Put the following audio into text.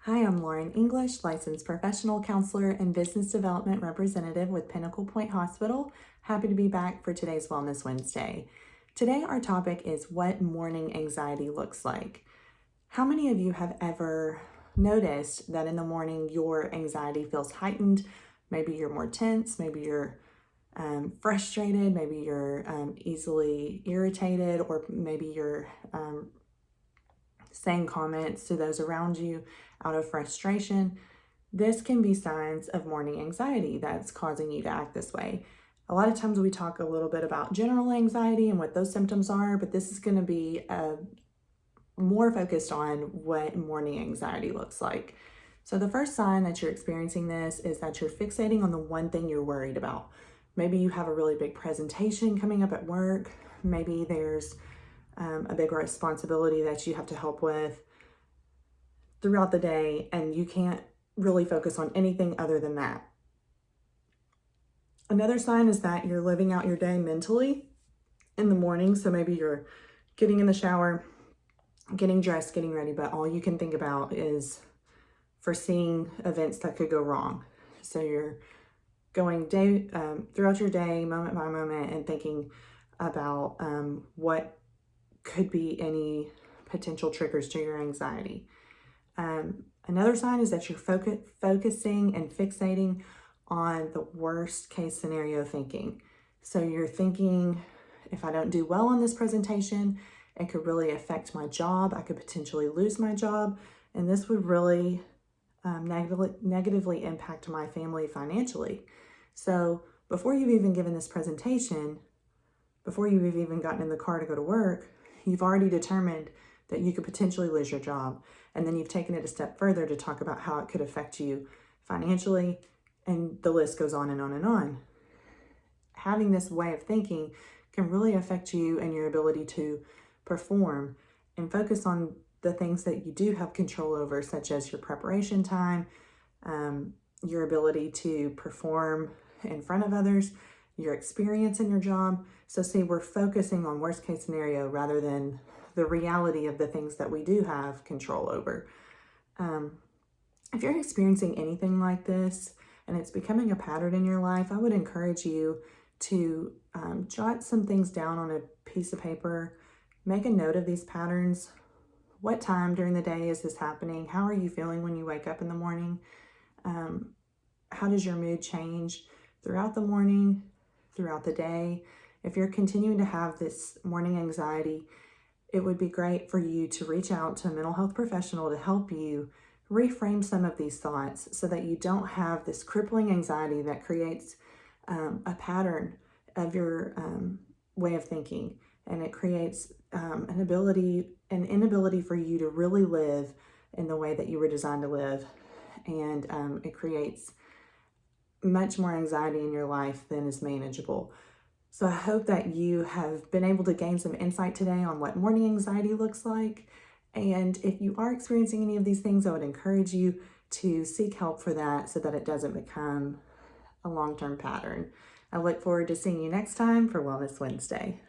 Hi, I'm Lauren English, licensed professional counselor and business development representative with Pinnacle Point Hospital. Happy to be back for today's Wellness Wednesday. Today, our topic is what morning anxiety looks like. How many of you have ever noticed that in the morning your anxiety feels heightened? Maybe you're more tense, maybe you're frustrated, maybe you're easily irritated, or maybe you're saying comments to those around you out of frustration. This can be signs of morning anxiety that's causing you to act this way. A lot of times we talk a little bit about general anxiety and what those symptoms are, but this is going to be more focused on what morning anxiety looks like. So the first sign that you're experiencing this is that you're fixating on the one thing you're worried about. Maybe you have a really big presentation coming up at work. Maybe there's a big responsibility that you have to help with throughout the day, and you can't really focus on anything other than that. Another sign is that you're living out your day mentally in the morning. So maybe you're getting in the shower, getting dressed, getting ready, but all you can think about is foreseeing events that could go wrong. So you're going throughout your day, moment by moment, and thinking about what could be any potential triggers to your anxiety. Another sign is that you're focusing and fixating on the worst case scenario thinking. So you're thinking, if I don't do well on this presentation, it could really affect my job. I could potentially lose my job, and this would really negatively impact my family financially. So before you've even given this presentation, before you've even gotten in the car to go to work, you've already determined that you could potentially lose your job. And then you've taken it a step further to talk about how it could affect you financially, and the list goes on and on and on. Having this way of thinking can really affect you and your ability to perform and focus on the things that you do have control over, such as your preparation time, your ability to perform in front of others, your experience in your job. So see, we're focusing on worst case scenario rather than the reality of the things that we do have control over. If you're experiencing anything like this and it's becoming a pattern in your life, I would encourage you to jot some things down on a piece of paper, make a note of these patterns. What time during the day is this happening? How are you feeling when you wake up in the morning? How does your mood change throughout the morning, throughout the day? If you're continuing to have this morning anxiety, it would be great for you to reach out to a mental health professional to help you reframe some of these thoughts so that you don't have this crippling anxiety that creates a pattern of your way of thinking, and it creates an inability for you to really live in the way that you were designed to live, and it creates much more anxiety in your life than is manageable. So I hope that you have been able to gain some insight today on what morning anxiety looks like. And if you are experiencing any of these things, I would encourage you to seek help for that so that it doesn't become a long-term pattern. I look forward to seeing you next time for Wellness Wednesday.